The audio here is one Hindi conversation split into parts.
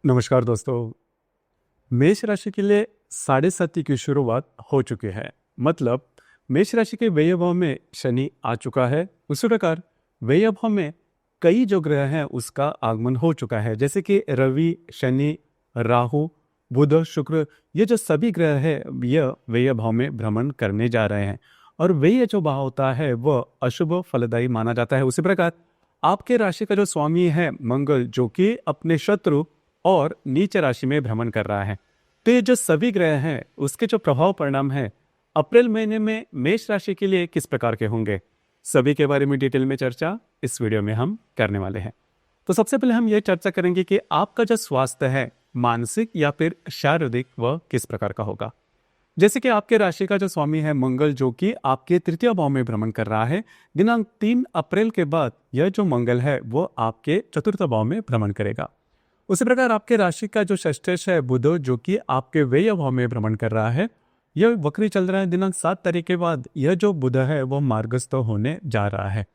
नमस्कार दोस्तों। मेष राशि के लिए साढ़े साथी की शुरुआत हो चुकी है। मतलब मेष राशि के व्यय भाव में शनि आ चुका है। उसी प्रकार व्यय भाव में कई जो ग्रह हैं उसका आगमन हो चुका है, जैसे कि रवि, शनि, राहु, बुध, शुक्र। ये जो सभी ग्रह है यह व्यय भाव में भ्रमण करने जा रहे हैं और व्यय जो भाव होता है वह अशुभ फलदायी माना जाता है। उसी प्रकार आपके राशि का जो स्वामी है मंगल, जो कि अपने शत्रु और नीच राशि में भ्रमण कर रहा है। तो ये जो सभी ग्रह हैं उसके जो प्रभाव परिणाम है अप्रैल महीने में मेष राशि के लिए किस प्रकार के होंगे, सभी के बारे में डिटेल में चर्चा इस वीडियो में हम करने वाले हैं। तो सबसे पहले हम ये चर्चा करेंगे कि आपका जो स्वास्थ्य है मानसिक या फिर शारीरिक वह किस प्रकार का होगा। जैसे कि आपके राशि का जो स्वामी है मंगल, जो कि आपके तृतीय भाव में भ्रमण कर रहा है, दिनांक 3 अप्रैल के बाद यह जो मंगल है वो आपके चतुर्थ भाव में भ्रमण करेगा। उसी प्रकार आपके राशि का जो षष्ठेश है बुध, जो कि आपके व्यय भाव में भ्रमण कर रहा है, यह वक्री चल रहा है। दिनांक 7 तारीख के बाद यह जो बुध है वो मार्गस्थ होने जा रहा है।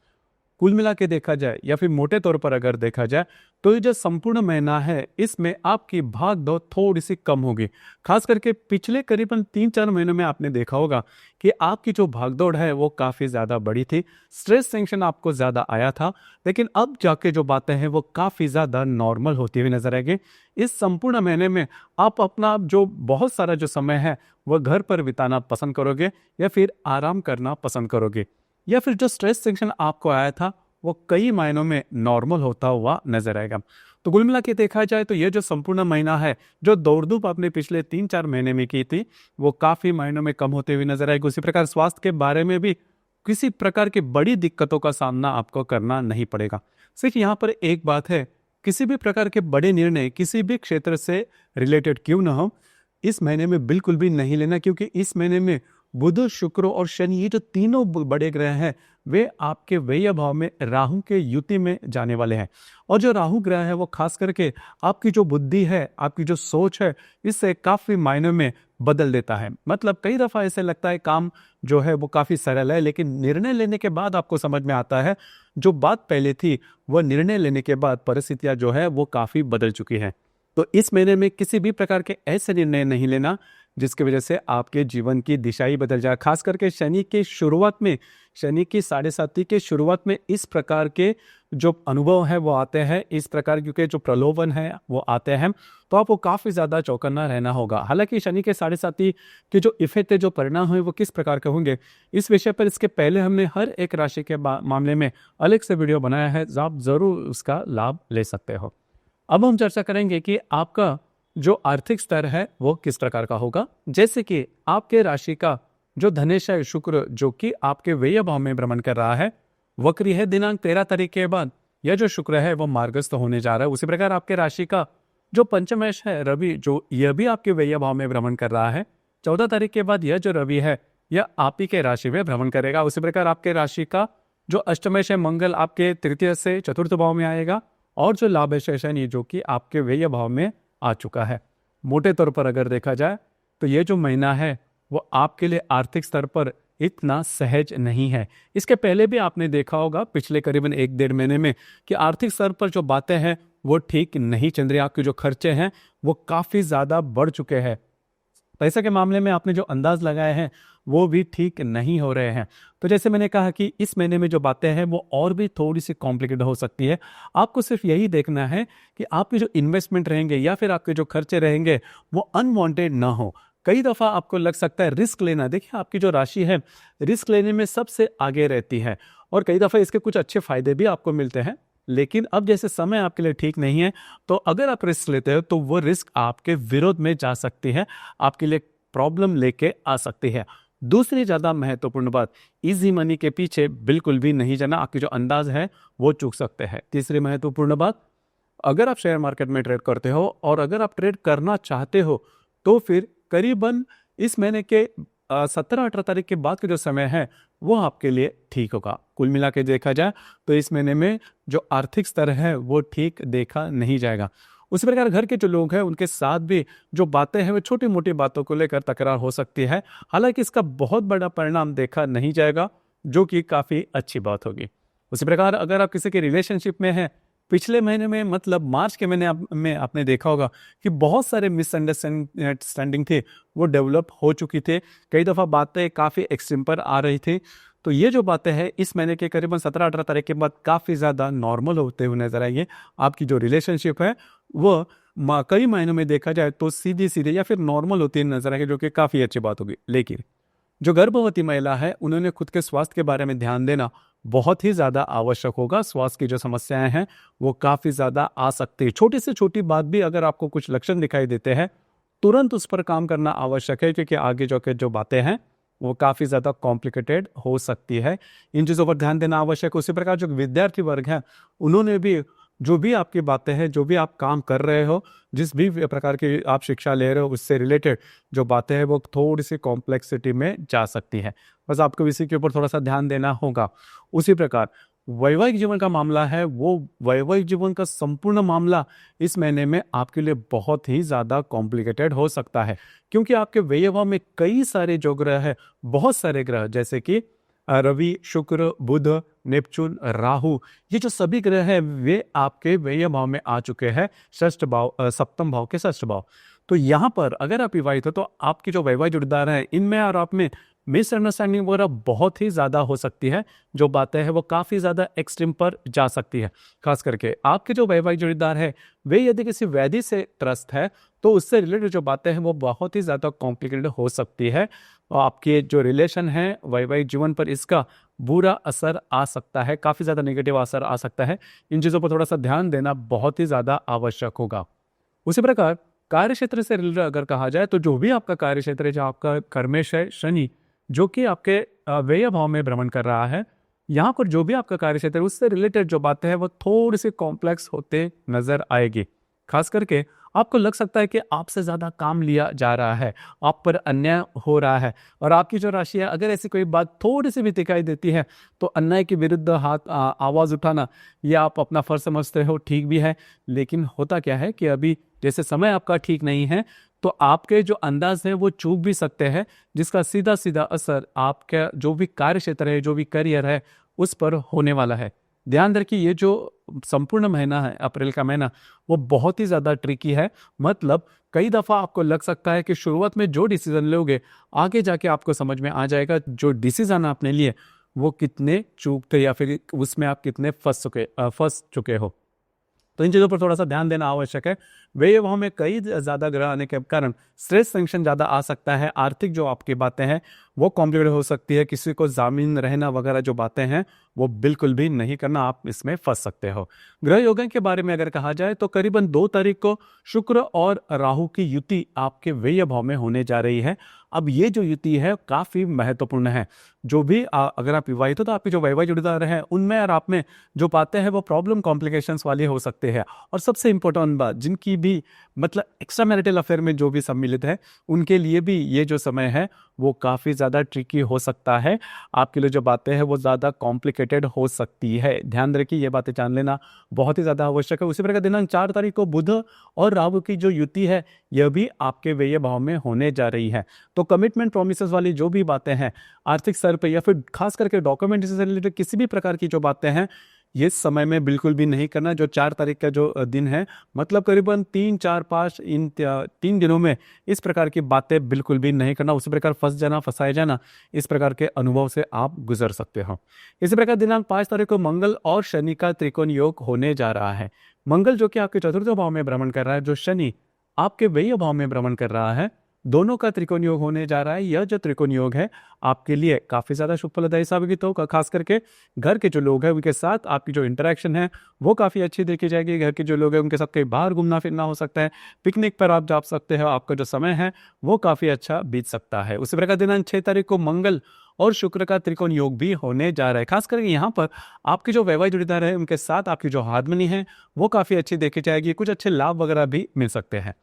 कुल मिला के देखा जाए या फिर मोटे तौर पर अगर देखा जाए तो ये जो संपूर्ण महीना है इसमें आपकी भाग दौड़ थोड़ी सी कम होगी। खास करके पिछले करीबन 3-4 महीनों में आपने देखा होगा कि आपकी जो भागदौड़ है वो काफ़ी ज़्यादा बड़ी थी, स्ट्रेस टेंशन आपको ज़्यादा आया था, लेकिन अब जाके जो बातें हैं वो काफ़ी ज़्यादा नॉर्मल होती हुई नजर आएगी। इस संपूर्ण महीने में आप अपना जो बहुत सारा जो समय है वह घर पर बिताना पसंद करोगे या फिर आराम करना पसंद करोगे, या फिर जो स्ट्रेस टेंशन आपको आया था वो कई मायनों में नॉर्मल होता हुआ नजर आएगा। तो कुल मिला के देखा जाए तो ये जो संपूर्ण महीना है, जो दौड़ धूप आपने पिछले 3-4 महीने में की थी वो काफी मायनों में कम होते हुए नजर आएगी। उसी प्रकार स्वास्थ्य के बारे में भी किसी प्रकार की बड़ी दिक्कतों का सामना आपको करना नहीं पड़ेगा। सिर्फ यहाँ पर एक बात है, किसी भी प्रकार के बड़े निर्णय किसी भी क्षेत्र से रिलेटेड क्यों ना हो, इस महीने में बिल्कुल भी नहीं लेना, क्योंकि इस महीने में बुध, शुक्र और शनि, ये जो तीनों बड़े ग्रह हैं वे आपके व्यय भाव में राहु के युति में जाने वाले हैं। और जो राहु ग्रह है वो खास करके आपकी जो बुद्धि है, आपकी जो सोच है, इससे काफी मायनों में बदल देता है। मतलब कई दफा ऐसे लगता है काम जो है वो काफी सरल है, लेकिन निर्णय लेने के बाद आपको समझ में आता है जो बात पहले थी वह निर्णय लेने के बाद परिस्थितियां जो है वो काफी बदल चुकी है। तो इस महीने में किसी भी प्रकार के ऐसे निर्णय नहीं लेना जिसकी वजह से आपके जीवन की दिशा ही बदल जाए। खास करके शनि की शुरुआत में, शनि की साढ़े साथी के शुरुआत में इस प्रकार के जो अनुभव है वो आते हैं, इस प्रकार क्योंकि जो प्रलोभन है वो आते हैं, तो आपको काफी ज्यादा चौकन्ना रहना होगा। हालांकि शनि के साढ़े साथी के जो इफेक्ट है, जो परिणाम है वो किस प्रकार के होंगे, इस विषय पर इसके पहले हमने हर एक राशि के मामले में अलग से वीडियो बनाया है, आप जरूर उसका लाभ ले सकते हो। अब हम चर्चा करेंगे कि आपका जो आर्थिक स्तर है वो किस प्रकार का होगा। जैसे कि आपके राशि का जो धनेश है शुक्र, जो कि आपके व्यय भाव में भ्रमण कर रहा है, वक्री है। दिनांक 13 तारीख के बाद यह जो शुक्र है वो मार्गस्थ होने जा रहा है। उसी प्रकार आपके राशि का जो पंचमेश है रवि, जो यह भी आपके व्यय भाव में भ्रमण कर रहा है। 14 तारीख के बाद यह जो रवि है यह आप ही के राशि में भ्रमण करेगा। उसी प्रकार आपके राशि का जो अष्टमेश है मंगल आपके तृतीय से चतुर्थ भाव में आएगा, और जो लाभ है शनि, जो कि आपके व्यय भाव में आ चुका है। मोटे तौर पर अगर देखा जाए तो ये जो महीना है वो आपके लिए आर्थिक स्तर पर इतना सहज नहीं है। इसके पहले भी आपने देखा होगा पिछले करीबन 1-1.5 महीने में कि आर्थिक स्तर पर जो बातें हैं वो ठीक नहीं चल रही। आपके जो खर्चे हैं वो काफी ज्यादा बढ़ चुके हैं। पैसे के मामले में आपने जो अंदाज लगाए हैं वो भी ठीक नहीं हो रहे हैं। तो जैसे मैंने कहा कि इस महीने में जो बातें हैं वो और भी थोड़ी सी कॉम्प्लिकेटेड हो सकती है। आपको सिर्फ यही देखना है कि आपके जो इन्वेस्टमेंट रहेंगे या फिर आपके जो खर्चे रहेंगे वो अनवांटेड ना हो। कई दफा आपको लग सकता है रिस्क लेना, देखिए आपकी जो राशि है रिस्क लेने में सबसे आगे रहती है, और कई दफा इसके कुछ अच्छे फायदे भी आपको मिलते हैं। लेकिन अब जैसे समय आपके लिए ठीक नहीं है, तो अगर आप रिस्क लेते हो तो वो रिस्क आपके विरोध में जा सकती है, आपके लिए प्रॉब्लम लेके आ सकती है। दूसरी ज्यादा महत्वपूर्ण बात, इजी मनी के पीछे बिल्कुल भी नहीं जाना, आपकी जो अंदाज है वो चूक सकते हैं। तीसरी महत्वपूर्ण बात, अगर आप शेयर मार्केट में ट्रेड करते हो और अगर आप ट्रेड करना चाहते हो तो फिर करीबन इस महीने के 17-18 तारीख के बाद का जो समय है वो आपके लिए ठीक होगा। कुल मिला के देखा जाए तो इस महीने में जो आर्थिक स्तर है वो ठीक देखा नहीं जाएगा। उसी प्रकार घर के जो लोग हैं उनके साथ भी जो बातें हैं वो छोटी मोटी बातों को लेकर तकरार हो सकती है। हालांकि इसका बहुत बड़ा परिणाम देखा नहीं जाएगा, जो कि काफी अच्छी बात होगी। उसी प्रकार अगर आप किसी के रिलेशनशिप में हैं पिछले महीने में मतलब मार्च के महीने में आपने देखा होगा कि बहुत सारे मिसअंडरस्टैंडिंग थे वो डेवलप हो चुकी थे। कई दफ़ा बातें काफ़ी एक्सट्रीम पर आ रही थी। तो ये जो बातें हैं इस महीने के करीबन 17-18 तारीख के बाद काफ़ी ज़्यादा नॉर्मल होते हुए नजर आएंगे। आपकी जो रिलेशनशिप है वो कई महीनों में देखा जाए तो सीधी सीधे या फिर नॉर्मल होती नजर आएगी, जो कि काफ़ी अच्छी बात होगी। लेकिन जो गर्भवती महिला है उन्होंने खुद के स्वास्थ्य के बारे में ध्यान देना बहुत ही ज़्यादा आवश्यक होगा। स्वास्थ्य की जो समस्याएं हैं वो काफ़ी ज़्यादा आ सकती है। छोटी से छोटी बात भी अगर आपको कुछ लक्षण दिखाई देते हैं तुरंत उस पर काम करना आवश्यक है, क्योंकि आगे जो बातें हैं वो काफ़ी ज़्यादा कॉम्प्लिकेटेड हो सकती है। इन चीज़ों पर ध्यान देना आवश्यक है। उसी प्रकार जो विद्यार्थी वर्ग है उन्होंने भी जो भी आपकी बातें हैं, जो भी आप काम कर रहे हो, जिस भी प्रकार की आप शिक्षा ले रहे हो उससे रिलेटेड जो बातें हैं वो थोड़ी सी कॉम्प्लेक्सिटी में जा सकती है। बस आपको इसी के ऊपर थोड़ा सा ध्यान देना होगा। उसी प्रकार वैवाहिक जीवन का मामला है, वो वैवाहिक जीवन का संपूर्ण मामला इस महीने में आपके लिए बहुत ही ज़्यादा कॉम्प्लिकेटेड हो सकता है, क्योंकि आपके व्ययभाव में कई सारे जो ग्रह है, बहुत सारे ग्रह जैसे कि रवि, शुक्र, बुध, नेपच्यून, राहु, ये जो सभी ग्रह हैं वे आपके व्यय भाव में आ चुके हैं, षष्ठ भाव, सप्तम भाव के षष्ठ भाव। तो यहाँ पर अगर आप विवाहित हो तो आपकी जो वैवाहिक जोड़ीदार है इनमें और आप में मिसअंडरस्टैंडिंग वगैरह बहुत ही ज़्यादा हो सकती है। जो बातें हैं वो काफ़ी ज़्यादा एक्सट्रीम पर जा सकती है। खास करके आपके जो वैवाहिक जोड़ीदार है वे यदि किसी व्याधि से त्रस्त है तो उससे रिलेटेड जो बातें हैं वो बहुत ही ज़्यादा कॉम्प्लिकेटेड हो सकती है और आपके जो रिलेशन है वैवाहिक जीवन पर इसका बुरा असर आ सकता है, काफ़ी ज़्यादा नेगेटिव असर आ सकता है। इन चीज़ों पर थोड़ा सा ध्यान देना बहुत ही ज़्यादा आवश्यक होगा। उसी प्रकार कार्य क्षेत्र से रिलेटेड अगर कहा जाए तो जो भी आपका कार्य क्षेत्र है, जो आपका कर्मेश है शनि, जो कि आपके व्यय भाव में भ्रमण कर रहा है, यहाँ पर जो भी आपका कार्य क्षेत्र है उससे रिलेटेड जो बातें हैं वो थोड़ी सी कॉम्प्लेक्स होते नजर आएगी। खास करके आपको लग सकता है कि आपसे ज़्यादा काम लिया जा रहा है, आप पर अन्याय हो रहा है, और आपकी जो राशि है अगर ऐसी कोई बात थोड़ी सी भी दिखाई देती है तो अन्याय के विरुद्ध आवाज़ उठाना ये आप अपना फर्ज समझते हो, ठीक भी है। लेकिन होता क्या है कि अभी जैसे समय आपका ठीक नहीं है तो आपके जो अंदाज है वो चूक भी सकते हैं, जिसका सीधा सीधा असर आपका जो भी कार्य क्षेत्र है, जो भी करियर है उस पर होने वाला है। ध्यान रखिए ये जो संपूर्ण महीना है, अप्रैल का महीना, वो बहुत ही ज़्यादा ट्रिकी है। मतलब कई दफ़ा आपको लग सकता है कि शुरुआत में जो डिसीजन लोगे आगे जाके आपको समझ में आ जाएगा जो डिसीजन आपने लिए वो कितने चूक थे या फिर उसमें आप कितने फंस चुके हो। तो इन चीज़ों पर थोड़ा सा ध्यान देना आवश्यक है। व्यय भाव में कई ज़्यादा ग्रह आने के कारण स्ट्रेस टेंशन ज़्यादा आ सकता है। आर्थिक जो आपकी बातें हैं वो कॉम्प्लिकेटेड हो सकती है। किसी को जामीन रहना वगैरह जो बातें हैं वो बिल्कुल भी नहीं करना, आप इसमें फंस सकते हो। ग्रह योगन के बारे में अगर कहा जाए तो करीबन 2 तारीख को शुक्र और राहु की युति आपके व्यय भाव में होने जा रही है। अब ये जो युति है काफ़ी महत्वपूर्ण है। जो भी अगर आप विवाहित हो तो आपके जो वैवाहिक जोड़ीदार हैं उनमें और आप में जो बातें हैं वो प्रॉब्लम कॉम्प्लिकेशंस वाली हो सकते हैं। और सबसे इंपॉर्टेंट बात, जिनकी भी मतलब एक्स्ट्रा मैरिटल अफेयर में जो भी सम्मिलित है उनके लिए भी ये जो समय है वो काफ़ी ज़्यादा ट्रिकी हो सकता है। आपके लिए जो बातें हैं वो ज़्यादा कॉम्प्लिकेटेड हो सकती है। ध्यान रखिए ये बातें जान लेना बहुत ही ज़्यादा आवश्यक है। उसी प्रकार दिनांक 4 तारीख को बुध और राहु की जो युति है यह भी आपके व्यय भाव में होने जा रही है। तो कमिटमेंट प्रोमिसेस वाली जो भी बातें हैं आर्थिक स्तर पर या फिर खास करके डॉक्यूमेंट से रिलेटेड किसी भी प्रकार की जो बातें हैं ये समय में बिल्कुल भी नहीं करना। जो 4 तारीख का जो दिन है मतलब करीबन 3, 4, 5 इन 3 दिनों में इस प्रकार की बातें बिल्कुल भी नहीं करना। उसी प्रकार फंस जाना, फंसाए जाना, इस प्रकार के अनुभव से आप गुजर सकते हो। इसी प्रकार दिनांक 5 तारीख को मंगल और शनि का त्रिकोण योग होने जा रहा है। मंगल जो कि आपके चतुर्थ भाव में भ्रमण कर रहा है, जो शनि आपके व्यय भाव में भ्रमण कर रहा है, दोनों का त्रिकोण योग होने जा रहा है। यह जो त्रिकोण योग है आपके लिए काफ़ी ज़्यादा शुभ फलदायी साबित होगा। खास करके घर के जो लोग हैं उनके साथ आपकी जो इंटरेक्शन है वो काफ़ी अच्छी देखी जाएगी। घर के जो लोग हैं उनके साथ कहीं बाहर घूमना फिरना हो सकता है, पिकनिक पर आप जा सकते हो, आपका जो समय है वो काफ़ी अच्छा बीत सकता है। उसी प्रकार दिनांक 6 तारीख को मंगल और शुक्र का त्रिकोण योग भी होने जा रहा है। खास करके यहाँ पर आपके जो वैवाहिक जोड़ीदार है उनके साथ आपकी जो हार्मनी है वो काफ़ी अच्छी देखी जाएगी। कुछ अच्छे लाभ वगैरह भी मिल सकते हैं।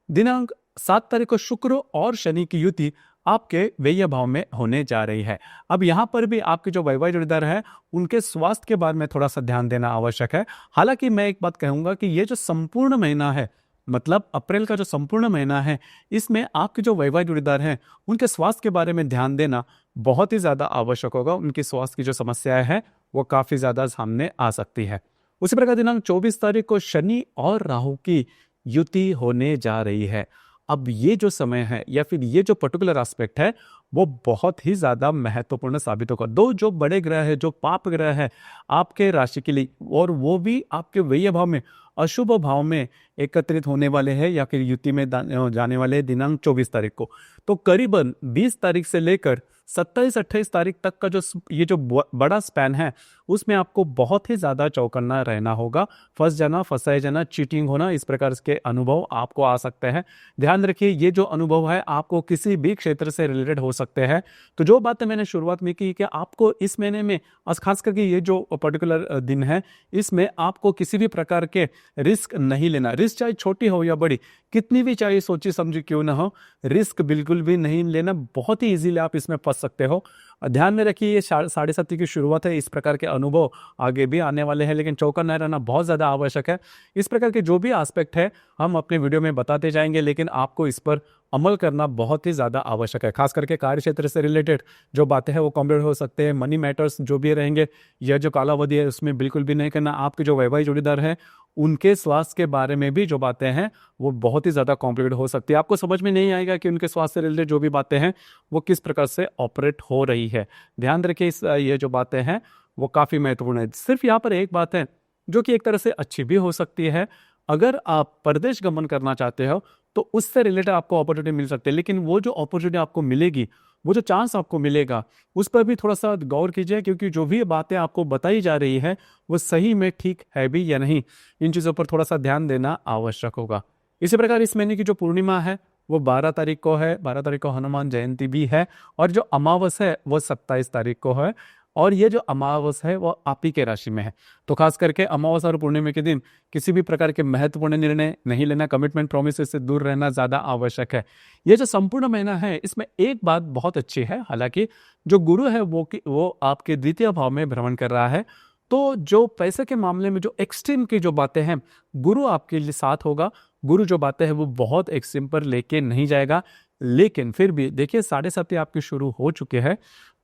दिनांक 7 तारीख को शुक्र और शनि की युति आपके व्यय भाव में होने जा रही है। अब यहाँ पर भी आपके जो वैवाहिक जोड़ीदार है उनके स्वास्थ्य के बारे में थोड़ा सा ध्यान देना आवश्यक है। हालांकि मैं एक बात कहूंगा कि ये जो संपूर्ण महीना है, मतलब अप्रैल का जो संपूर्ण महीना है, इसमें आपके जो वैवाहिक जोड़ीदार हैं उनके स्वास्थ्य के बारे में ध्यान देना बहुत ही ज़्यादा आवश्यक होगा। उनकी स्वास्थ्य की जो समस्याएं हैं वो काफ़ी ज़्यादा सामने आ सकती है। उसी प्रकार दिनांक 24 तारीख को शनि और राहु की युति होने जा रही है। अब ये जो समय है या फिर ये जो पर्टिकुलर एस्पेक्ट है वो बहुत ही ज्यादा महत्वपूर्ण साबित होगा। दो जो बड़े ग्रह है, जो पाप ग्रह है आपके राशि के लिए, और वो भी आपके व्यय भाव में, अशुभ भाव में एकत्रित होने वाले हैं या फिर युति में जाने वाले हैं दिनांक 24 तारीख को। तो करीबन 20 तारीख से लेकर 27-28 तारीख तक का जो ये जो बड़ा स्पैन है उसमें आपको बहुत ही ज्यादा चौकन्ना रहना होगा। फंस जाना, फंसाए जाना, चीटिंग होना, इस प्रकार के अनुभव आपको आ सकते हैं। ध्यान रखिए ये जो अनुभव है आपको किसी भी क्षेत्र से रिलेटेड हो सकते हैं। तो जो बातें मैंने शुरुआत में की कि आपको इस महीने में, खास करके ये जो पर्टिकुलर दिन है इसमें आपको किसी भी प्रकार के रिस्क नहीं लेना। रिस्क चाहे छोटी हो या बड़ी, कितनी भी चाहे सोची समझी क्यों ना हो, रिस्क बिल्कुल भी नहीं लेना। बहुत ही इजीली आप इसमें फंस सकते हो। ध्यान में रखिए ये 7.5 की शुरुआत है, इस प्रकार के अनुभव आगे भी आने वाले हैं, लेकिन चौकन्ना रहना बहुत ज़्यादा आवश्यक है। इस प्रकार के जो भी एस्पेक्ट है हम अपने वीडियो में बताते जाएंगे, लेकिन आपको इस पर अमल करना बहुत ही ज़्यादा आवश्यक है। खास करके कार्य क्षेत्र से रिलेटेड जो बातें हैं वो कॉम्प्लीट हो सकते हैं। मनी मैटर्स जो भी रहेंगे, यह जो कालावधि है उसमें बिल्कुल भी नहीं करना। आपके जो वैवाहिक जोड़ीदार हैं उनके स्वास्थ्य के बारे में भी जो बातें हैं वो बहुत ही ज़्यादा कॉम्प्लिकेट हो सकती है। आपको समझ में नहीं आएगा कि उनके स्वास्थ्य से रिलेटेड जो भी बातें हैं वो किस प्रकार से ऑपरेट हो रही है। ध्यान रखिए ये जो बातें हैं वो काफ़ी महत्वपूर्ण है। सिर्फ यहाँ पर एक बात है जो कि एक तरह से अच्छी भी हो सकती है। अगर आप परदेश गमन करना चाहते हो तो उससे रिलेटेड आपको अपॉर्चुनिटी मिल सकती है, लेकिन वो जो अपॉर्चुनिटी आपको मिलेगी, वो जो चांस आपको मिलेगा, उस पर भी थोड़ा सा गौर कीजिए, क्योंकि जो भी बातें आपको बताई जा रही है वो सही में ठीक है भी या नहीं, इन चीज़ों पर थोड़ा सा ध्यान देना आवश्यक होगा। इसी प्रकार इस महीने की जो पूर्णिमा है वो 12 तारीख को है। 12 तारीख को हनुमान जयंती भी है, और जो अमावस है वो 27 तारीख को है। और ये जो अमावस है वो आप ही के राशि में है। तो खास करके अमावस और पूर्णिमा के दिन किसी भी प्रकार के महत्वपूर्ण निर्णय नहीं लेना, कमिटमेंट प्रोमिस से दूर रहना ज़्यादा आवश्यक है। ये जो संपूर्ण महीना है इसमें एक बात बहुत अच्छी है, हालांकि जो गुरु है वो आपके द्वितीय भाव में भ्रमण कर रहा है। तो जो पैसे के मामले में जो एक्सट्रीम की जो बातें हैं, गुरु आपके लिए साथ होगा। गुरु जो बातें हैं वो बहुत एक्सट्रीम पर लेके नहीं जाएगा, लेकिन फिर भी देखिए 7.5 आपके शुरू हो चुके हैं,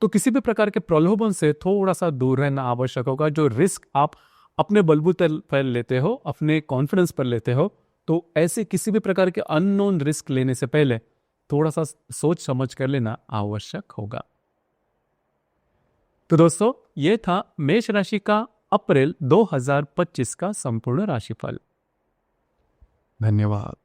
तो किसी भी प्रकार के प्रलोभन से थोड़ा सा दूर रहना आवश्यक होगा। जो रिस्क आप अपने बलबूते पर लेते हो, अपने कॉन्फिडेंस पर लेते हो, तो ऐसे किसी भी प्रकार के अननोन रिस्क लेने से पहले थोड़ा सा सोच समझ कर लेना आवश्यक होगा। तो दोस्तों ये था मेष राशि का अप्रैल 2025 का संपूर्ण राशिफल। धन्यवाद।